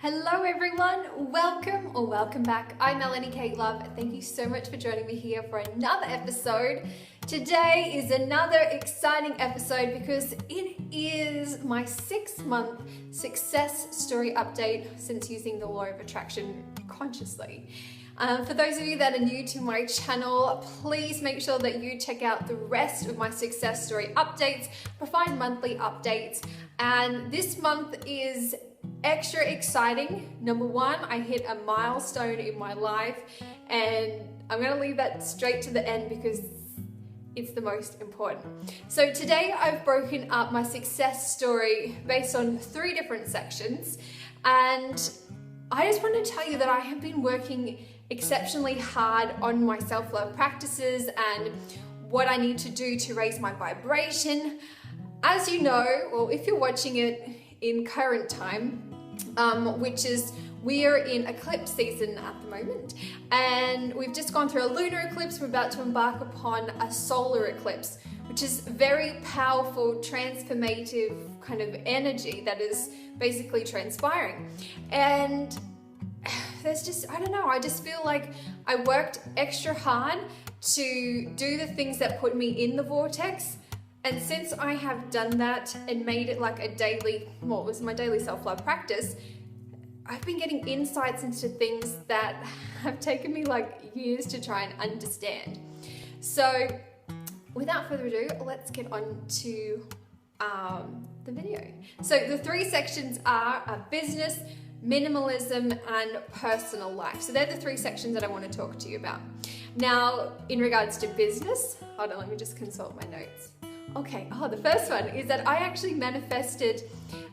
Hello everyone, welcome back. I'm Melanie Kate Love. Thank you so much for joining me here for another episode. Today is another exciting episode because it is my 6-month success story update since using the law of attraction consciously. For those of you that are new to my channel, please make sure that you check out the rest of my success story updates, provide monthly updates, and this month is extra exciting. Number one, I hit a milestone in my life, and I'm going to leave that straight to the end because it's the most important. So today I've broken up my success story based on 3 different sections, and I just want to tell you that I have been working exceptionally hard on my self-love practices and what I need to do to raise my vibration. As you know, or if you're watching it in current time, which is we are in eclipse season at the moment, and we've just gone through a lunar eclipse. We're about to embark upon a solar eclipse, which is very powerful, transformative kind of energy that is basically transpiring. And there's just, I don't know, I just feel like I worked extra hard to do the things that put me in the vortex. And since I have done that and made it like a daily, well, it was my daily self-love practice, I've been getting insights into things that have taken me like years to try and understand. So without further ado, let's get on to the video. So the 3 sections are business, minimalism, and personal life. So they're the 3 sections that I want to talk to you about. Now, in regards to business, hold on, let me just consult my notes. Okay, the first one is that I actually manifested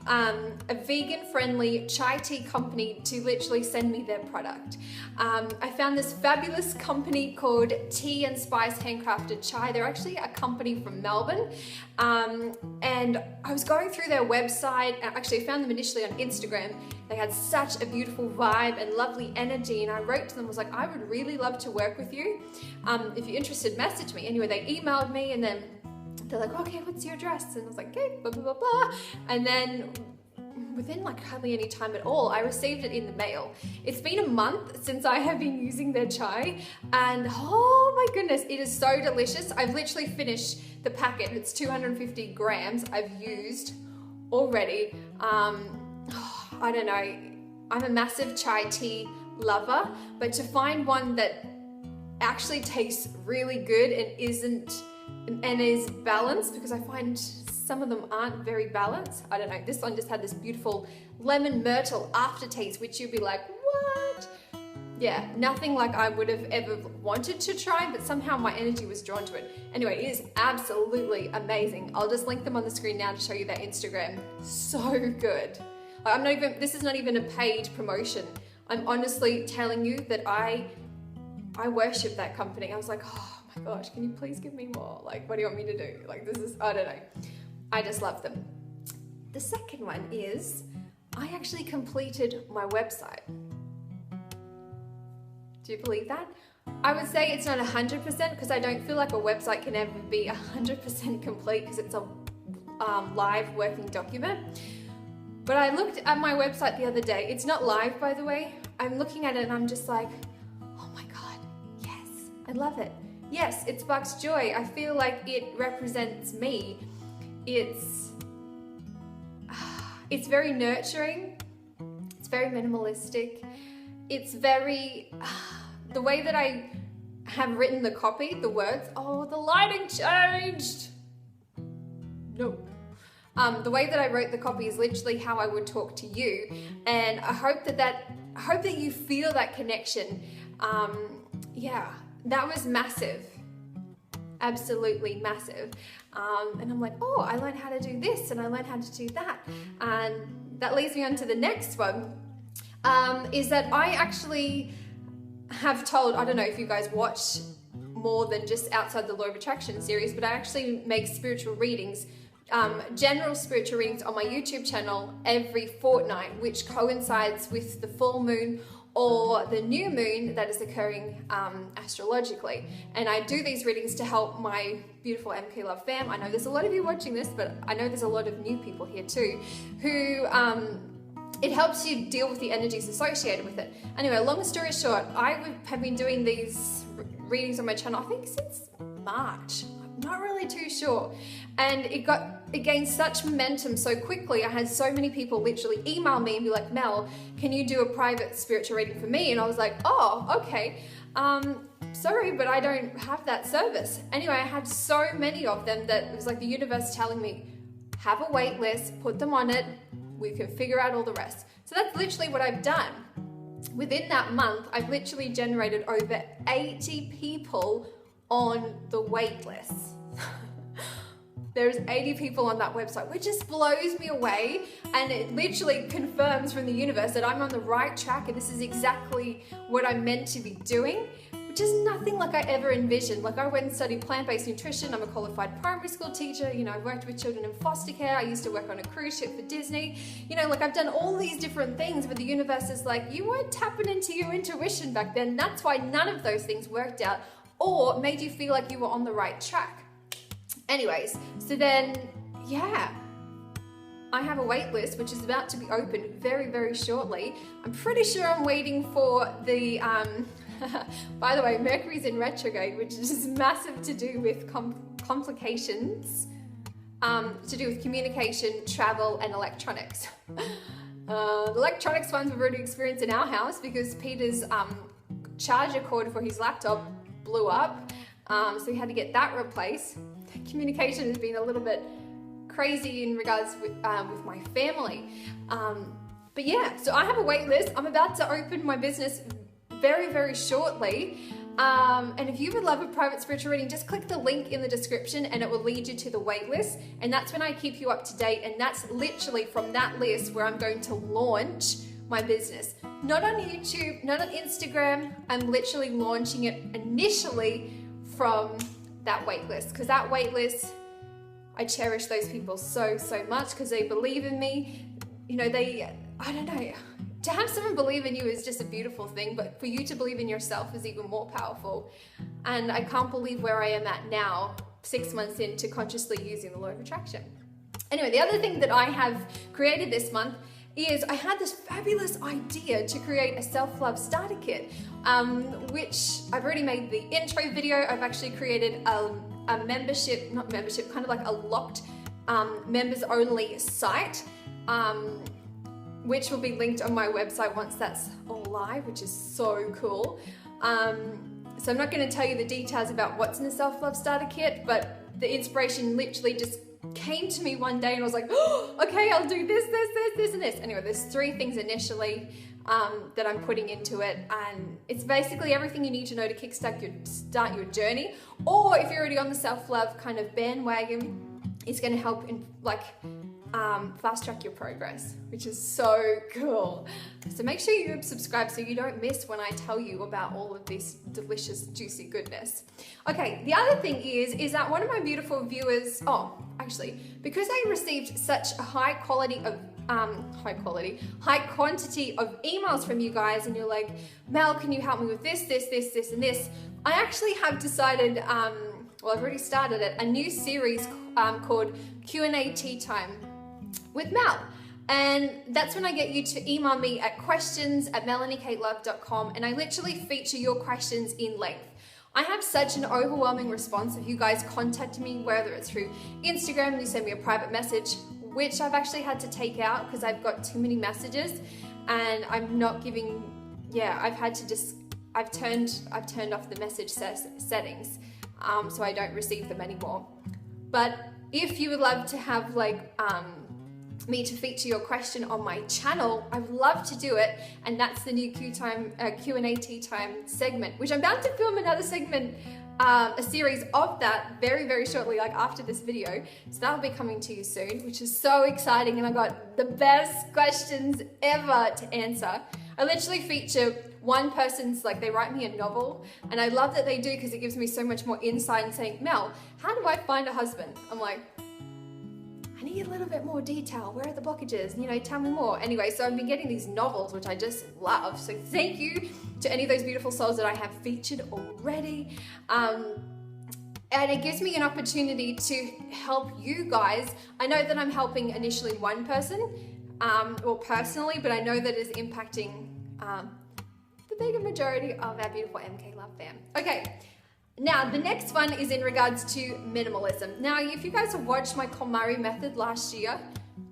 a vegan-friendly chai tea company to literally send me their product. I found this fabulous company called Tea and Spice Handcrafted Chai. They're actually a company from Melbourne, and I was going through their website. Actually, I found them initially on Instagram. They had such a beautiful vibe and lovely energy, and I wrote to them, was like, I would really love to work with you. If you're interested, message me. Anyway, they emailed me, and then they're like, okay, what's your address? And I was like, okay, blah, blah, blah, blah. And then within like hardly any time at all, I received it in the mail. It's been a month since I have been using their chai, and oh my goodness, it is so delicious. I've literally finished the packet. It's 250 grams I've used already. I don't know. I'm a massive chai tea lover, but to find one that actually tastes really good and is balanced, because I find some of them aren't very balanced. I don't know, this one just had this beautiful lemon myrtle aftertaste, which you'd be like, what? Yeah, nothing like I would have ever wanted to try, but somehow my energy was drawn to it. Anyway, it is absolutely amazing. I'll just link them on the screen now to show you their Instagram. So good. This is not even a paid promotion. I'm honestly telling you that I worship that company. I was like, oh my gosh, can you please give me more? Like, what do you want me to do? Like, this is, I don't know. I just love them. The second one is, I actually completed my website. Do you believe that? I would say it's not 100% because I don't feel like a website can ever be 100% complete because it's a live working document. But I looked at my website the other day. It's not live, by the way. I'm looking at it and I'm just like, oh my God, yes, I love it. Yes, it sparks joy. I feel like it represents me. It's very nurturing. It's very minimalistic. It's very, the way that I have written the copy, the words, oh, the lighting changed. No. The way that I wrote the copy is literally how I would talk to you. And I hope that you feel that connection. Yeah. That was massive, absolutely massive. And I'm like, oh, I learned how to do this and I learned how to do that. And that leads me on to the next one, is that I actually have told, I don't know if you guys watch more than just Outside the Law of Attraction series, but I actually make spiritual readings, general spiritual readings on my YouTube channel every fortnight, which coincides with the full moon or the new moon that is occurring astrologically. And I do these readings to help my beautiful MK Love fam. I know there's a lot of you watching this, but I know there's a lot of new people here too who it helps you deal with the energies associated with it. Anyway, long story short, I have been doing these readings on my channel, I think since March. I'm not really too sure. And it gained such momentum so quickly. I had so many people literally email me and be like, Mel, can you do a private spiritual reading for me? And I was like, oh, okay. Sorry, but I don't have that service. Anyway, I had so many of them that it was like the universe telling me, have a wait list, put them on it, we can figure out all the rest. So that's literally what I've done. Within that month, I've literally generated over 80 people on the wait list. There's 80 people on that website, which just blows me away, and it literally confirms from the universe that I'm on the right track and this is exactly what I'm meant to be doing, which is nothing like I ever envisioned. Like, I went and studied plant-based nutrition. I'm a qualified primary school teacher. You know, I worked with children in foster care. I used to work on a cruise ship for Disney. You know, like, I've done all these different things, but the universe is like, you weren't tapping into your intuition back then. That's why none of those things worked out or made you feel like you were on the right track. Anyways, so then, yeah, I have a wait list which is about to be open very, very shortly. I'm pretty sure I'm waiting for the, by the way, Mercury's in retrograde, which is massive to do with complications, to do with communication, travel, and electronics. The electronics ones we've already experienced in our house because Peter's charger cord for his laptop blew up, so we had to get that replaced. Communication has been a little bit crazy in regards with my family. But yeah, so I have a wait list. I'm about to open my business very, very shortly. And if you would love a private spiritual reading, just click the link in the description and it will lead you to the wait list. And that's when I keep you up to date. And that's literally from that list where I'm going to launch my business. Not on YouTube, not on Instagram. I'm literally launching it initially from that wait list, because that wait list, I cherish those people so, so much because they believe in me. You know, I don't know, to have someone believe in you is just a beautiful thing, but for you to believe in yourself is even more powerful. And I can't believe where I am at now, 6 months into consciously using the law of attraction. Anyway, the other thing that I have created this month is I had this fabulous idea to create a self-love starter kit, which I've already made the intro video. I've actually created a membership, not membership, kind of like a locked members only site, which will be linked on my website once that's all live, which is so cool. So I'm not going to tell you the details about what's in the self-love starter kit, but the inspiration literally just came to me one day and I was like, oh, okay, I'll do this, and this. Anyway, there's 3 things initially that I'm putting into it, and it's basically everything you need to know to kickstart your journey. Or if you're already on the self-love kind of bandwagon, it's going to help in fast track your progress, which is so cool. So make sure you subscribe so you don't miss when I tell you about all of this delicious, juicy goodness. Okay, the other thing is that one of my beautiful viewers, actually, because I received such a high quantity of emails from you guys, and you're like, Mel, can you help me with this, and this? I actually have decided, well, I've already started it, a new series called Q&A Tea Time with Mel. And that's when I get you to email me at questions@melaniekatelove.com, and I literally feature your questions in length. I have such an overwhelming response of you guys contacting me, whether it's through Instagram and you send me a private message, which I've actually had to take out because I've got too many messages and I'm not giving, I've turned off the message settings, so I don't receive them anymore. But if you would love to have me to feature your question on my channel, I would love to do it, and that's the new Q&A Tea Time segment, which I'm about to film another segment, a series of that very, very shortly, like after this video. So that'll be coming to you soon, which is so exciting, and I got the best questions ever to answer. I literally feature one person's, they write me a novel, and I love that they do because it gives me so much more insight in saying, Mel, how do I find a husband? I'm like, I need a little bit more detail. Where are the blockages? Tell me more. Anyway, so I've been getting these novels, which I just love. So thank you to any of those beautiful souls that I have featured already. And it gives me an opportunity to help you guys. I know that I'm helping initially one person, or personally, but I know that it's impacting the bigger majority of our beautiful MK Love fam. Okay, now the next one is in regards to minimalism. Now, if you guys have watched my KonMari method last year,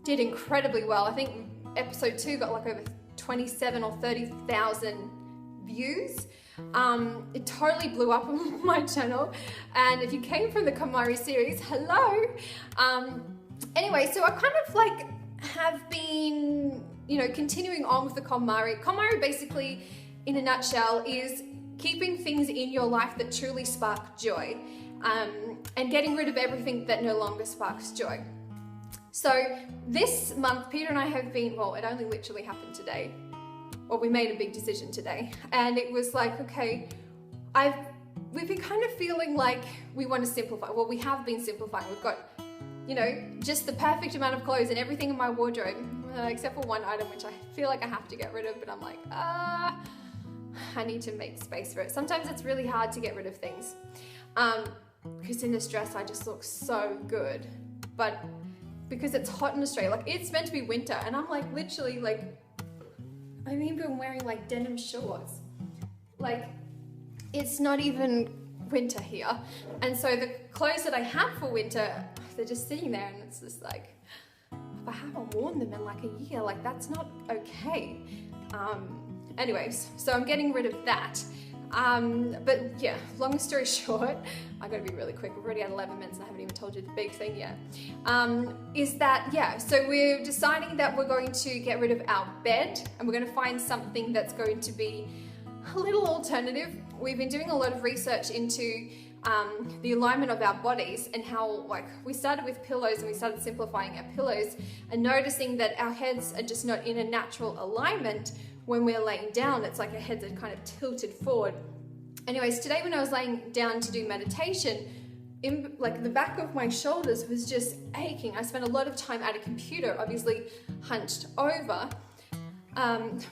did incredibly well. I think episode 2 got like over 27 or 30,000 views. It totally blew up on my channel, and if you came from the KonMari series, hello. Anyway, so I kind of like have been, you know, continuing on with the KonMari. KonMari basically, in a nutshell, is keeping things in your life that truly spark joy, and getting rid of everything that no longer sparks joy. So this month, Peter and I have been, well, it only literally happened today. Well, we made a big decision today, and it was like, okay, we've been kind of feeling like we want to simplify. Well, we have been simplifying. We've got, you know, just the perfect amount of clothes and everything in my wardrobe, except for one item, which I feel like I have to get rid of, but I'm like, I need to make space for it. Sometimes it's really hard to get rid of things, because in this dress, I just look so good, but because it's hot in Australia, like it's meant to be winter, and I'm like literally like, I've even been wearing like denim shorts. Like, it's not even winter here. And so the clothes that I have for winter, they're just sitting there, and it's just like, I haven't worn them in like a year, like that's not okay. Anyways, so I'm getting rid of that. But yeah, long story short, I gotta be really quick. We've already had 11 minutes and I haven't even told you the big thing yet. Is that, yeah, so we're deciding that we're going to get rid of our bed, and we're gonna find something that's going to be a little alternative. We've been doing a lot of research into the alignment of our bodies, and how, like, we started with pillows and we started simplifying our pillows and noticing that our heads are just not in a natural alignment when we're laying down. It's like our heads are kind of tilted forward. Anyways, today when I was laying down to do meditation, like the back of my shoulders was just aching. I spent a lot of time at a computer, obviously hunched over,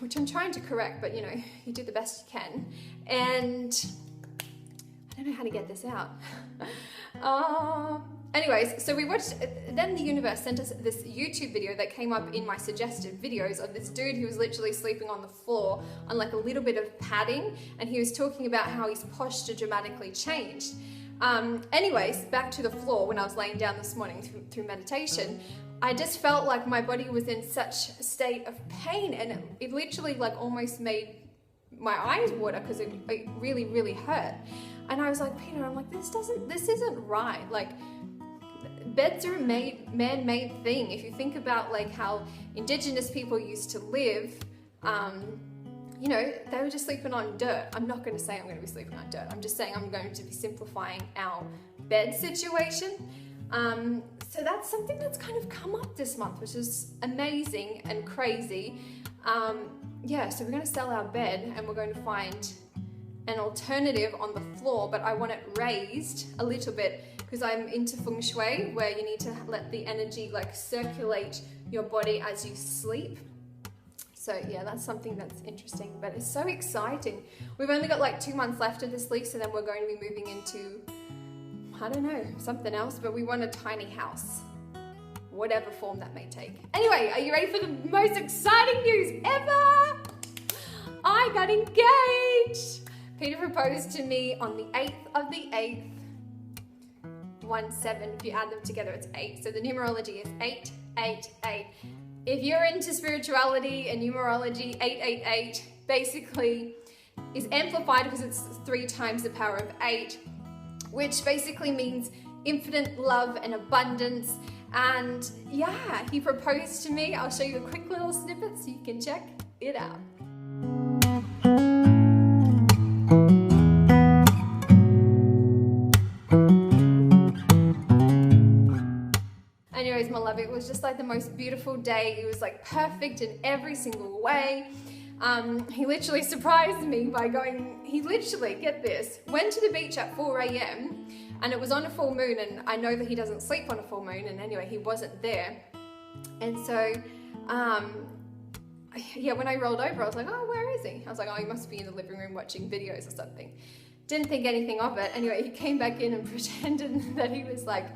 which I'm trying to correct, but you know, you do the best you can. And I don't know how to get this out. Anyways, so we watched, then the universe sent us this YouTube video that came up in my suggested videos of this dude who was literally sleeping on the floor on like a little bit of padding, and he was talking about how his posture dramatically changed. Anyways, back to the floor. When I was laying down this morning through meditation, I just felt like my body was in such a state of pain, and it literally like almost made my eyes water because it really, really hurt. And I was like, Peter, I'm like, this isn't right. Like, beds are a man-made thing. If you think about like how indigenous people used to live, you know, they were just sleeping on dirt. I'm not going to say I'm going to be sleeping on dirt. I'm just saying I'm going to be simplifying our bed situation. So that's something that's kind of come up this month, which is amazing and crazy. Yeah, so we're going to sell our bed and we're going to find an alternative on the floor, but I want it raised a little bit because I'm into feng shui, where you need to let the energy like circulate your body as you sleep. So yeah, that's something that's interesting, but it's so exciting. We've only got like 2 months left of this lease, so then we're going to be moving into, I don't know, something else, but we want a tiny house, whatever form that may take. Anyway, are you ready for the most exciting news ever? I got engaged. Peter proposed to me on the 8th of the 8th, 1-7, if you add them together it's 8. So the numerology is 888. If you're into spirituality and numerology, 888 basically is amplified because it's 3 times the power of 8, which basically means infinite love and abundance. And yeah, he proposed to me. I'll show you a quick little snippet so you can check it out. Anyways, my love, it was just like the most beautiful day. It was like perfect in every single way. He literally surprised me by going, he literally, get this, went to the beach at 4 a.m. and it was on a full moon, and I know that he doesn't sleep on a full moon, and anyway, he wasn't there. And so, yeah, when I rolled over, I was like, oh, where is he? I was like, oh, he must be in the living room watching videos or something. didn't think anything of it. Anyway, he came back in and pretended that he was like,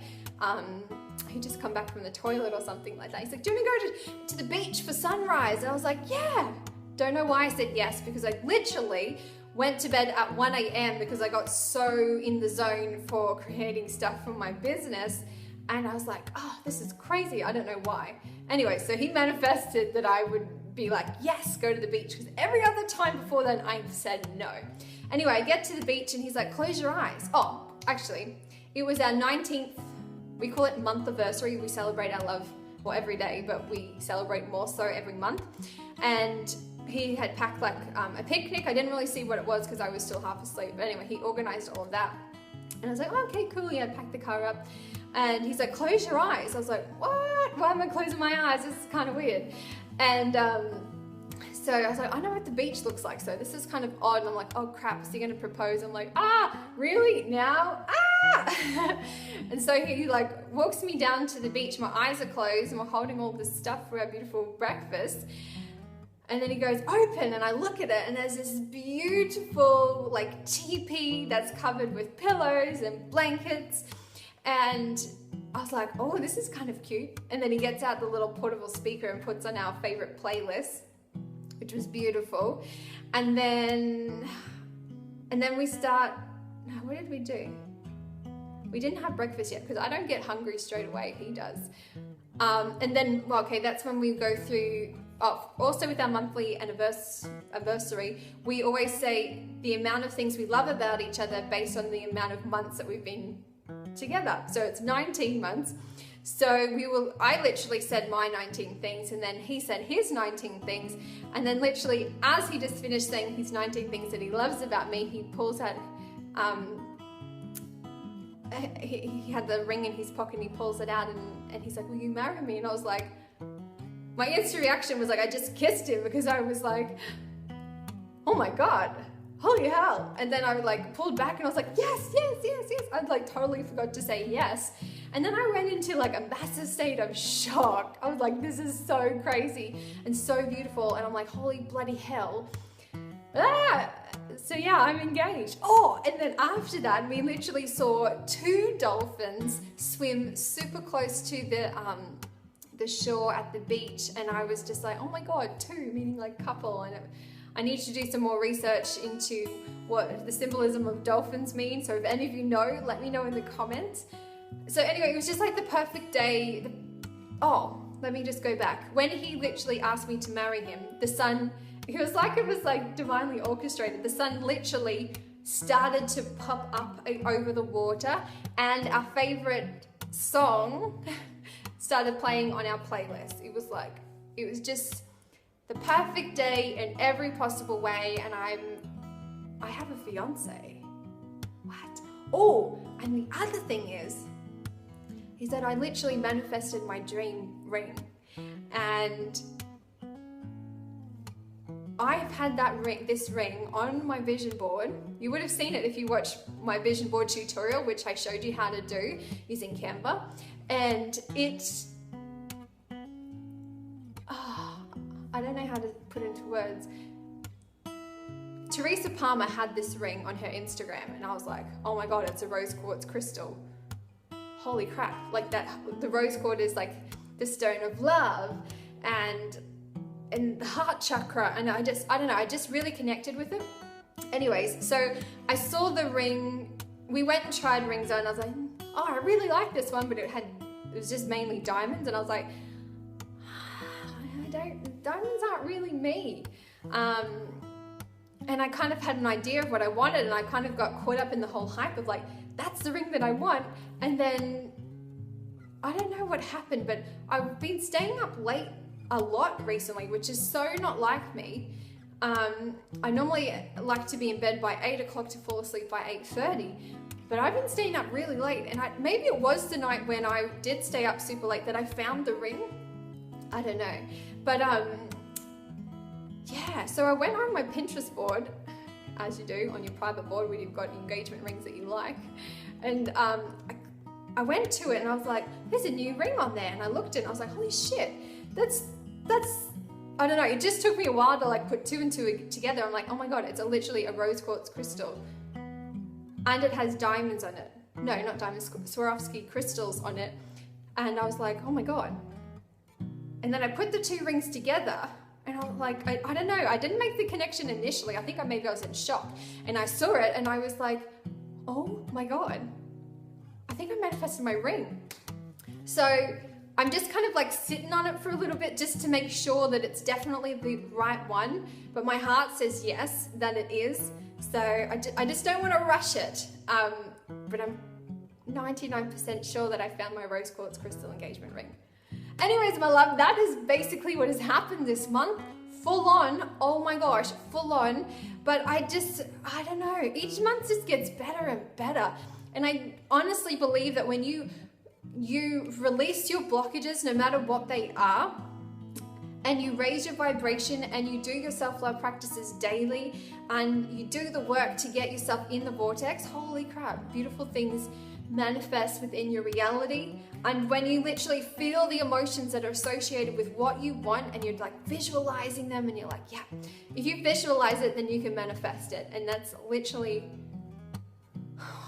he'd just come back from the toilet or something like that. He's like, do you want to go to the beach for sunrise? And I was like, yeah. Don't know why I said yes, because I literally went to bed at 1 a.m. because I got so in the zone for creating stuff for my business. And I was like, oh, this is crazy. I don't know why. Anyway, so he manifested that I would be like, yes, go to the beach. Because every other time before then, I've said no. Anyway, I get to the beach and he's like, close your eyes. Oh, actually, it was our 19th, we call it month anniversary. We celebrate our love, well, every day, but we celebrate more so every month. And he had packed like a picnic. I didn't really see what it was because I was still half asleep. But anyway, he organized all of that. And I was like, oh, okay, cool. Yeah, I packed the car up. And he's like, close your eyes. I was like, what? Why am I closing my eyes? This is kind of weird. And so I was like, I know what the beach looks like. So this is kind of odd. And I'm like, oh crap, is he going to propose? I'm like, really? Now? And so he like walks me down to the beach. My eyes are closed and we're holding all this stuff for our beautiful breakfast. And then he goes, open, and I look at it, and there's this beautiful like teepee that's covered with pillows and blankets. And I was like, oh, this is kind of cute. And then he gets out the little portable speaker and puts on our favorite playlist, which was beautiful. And then we start, what did we do? We didn't have breakfast yet because I don't get hungry straight away, he does. And then, well, okay, that's when we go through, also with our monthly anniversary, we always say the amount of things we love about each other based on the amount of months that we've been together. So it's 19 months. So I literally said my 19 things, and then he said his 19 things. And then literally as he just finished saying his 19 things that he loves about me, he pulls out, he had the ring in his pocket and he pulls it out and he's like, will you marry me? And I was like, my instant reaction was like, I just kissed him because I was like, oh my God, holy hell. And then I like pulled back and I was like, yes, yes, yes, yes. I'd like totally forgot to say yes. And then I went into like a massive state of shock. I was like, this is so crazy and so beautiful. And I'm like, holy bloody hell. So yeah, I'm engaged. Oh, and then after that, we literally saw 2 dolphins swim super close to the shore at the beach. And I was just like, oh my God, 2, meaning like couple. And I need to do some more research into what the symbolism of dolphins mean. So if any of you know, let me know in the comments. So anyway, it was just like the perfect day. Let me just go back. When he literally asked me to marry him, the sun, it was like divinely orchestrated. The sun literally started to pop up over the water and our favorite song started playing on our playlist. It was just the perfect day in every possible way. And I have a fiance. What? Oh, and the other thing is that I literally manifested my dream ring. And I've had this ring on my vision board. You would have seen it if you watched my vision board tutorial, which I showed you how to do using Canva. And I don't know how to put it into words. Teresa Palmer had this ring on her Instagram and I was like, oh my God, it's a rose quartz crystal. Holy crap. Like that, the rose quartz is like the stone of love and the heart chakra, and I don't know, I just really connected with it. Anyways, so I saw the ring, we went and tried rings on, and I was like, oh, I really like this one, but it was just mainly diamonds, and I was like, diamonds aren't really me. And I kind of had an idea of what I wanted, and I kind of got caught up in the whole hype of like, that's the ring that I want. And then, I don't know what happened, but I've been staying up late a lot recently, which is so not like me. I normally like to be in bed by 8 o'clock to fall asleep by 8:30, but I've been staying up really late, and maybe it was the night when I did stay up super late that I found the ring. I don't know, but yeah, so I went on my Pinterest board, as you do on your private board when you've got engagement rings that you like, and I went to it and I was like, there's a new ring on there, and I looked at it and I was like, holy shit, that's I don't know, it just took me a while to like put 2 and 2 together. I'm like, oh my God, it's literally a rose quartz crystal. and it has diamonds on it. No, not diamonds, Swarovski crystals on it. And I was like, oh my God. And then I put the 2 rings together and I was like, I don't know, I didn't make the connection initially. I think maybe I was in shock. And I saw it and I was like, oh my God, I think I manifested my ring. So I'm just kind of like sitting on it for a little bit just to make sure that it's definitely the right one. But my heart says yes, that it is. So I just don't want to rush it. But I'm 99% sure that I found my rose quartz crystal engagement ring. Anyways, my love, that is basically what has happened this month. Full on, oh my gosh, full on. But I don't know, each month just gets better and better. And I honestly believe that when you release your blockages, no matter what they are, and you raise your vibration and you do your self-love practices daily and you do the work to get yourself in the vortex, holy crap, beautiful things manifest within your reality. And when you literally feel the emotions that are associated with what you want and you're like visualizing them and you're like, yeah, if you visualize it, then you can manifest it. And that's literally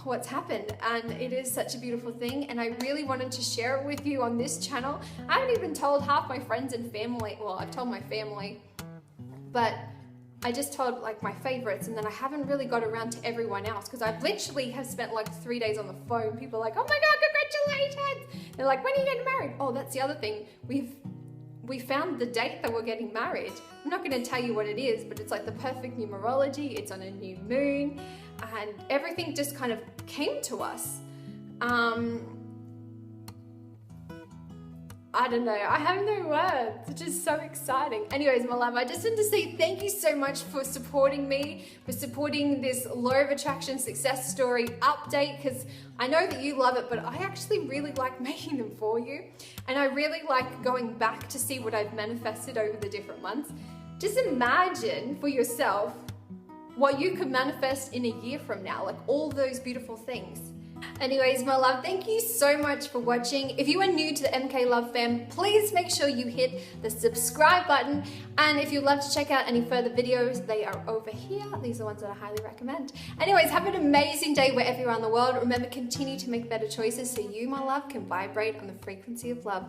what's happened, and it is such a beautiful thing, and I really wanted to share it with you on this channel. I haven't even told half my friends and family. Well, I've told my family, but I just told like my favorites, and then I haven't really got around to everyone else because I literally have spent like 3 days on the phone. People are like, oh my God, congratulations. They're like, when are you getting married? Oh, that's the other thing. We found the date that we're getting married. I'm not going to tell you what it is, but it's like the perfect numerology. It's on a new moon and everything just kind of came to us. I don't know, I have no words. It's just so exciting. Anyways, my love, I just wanted to say thank you so much for supporting me, for supporting this Law of Attraction success story update, because I know that you love it, but I actually really like making them for you. And I really like going back to see what I've manifested over the different months. Just imagine for yourself what you could manifest in a year from now, like all those beautiful things. Anyways, my love, thank you so much for watching. If you are new to the MK Love fam, please make sure you hit the subscribe button. And if you'd love to check out any further videos, they are over here. These are ones that I highly recommend. Anyways, have an amazing day wherever you are in the world. Remember, continue to make better choices so you, my love, can vibrate on the frequency of love.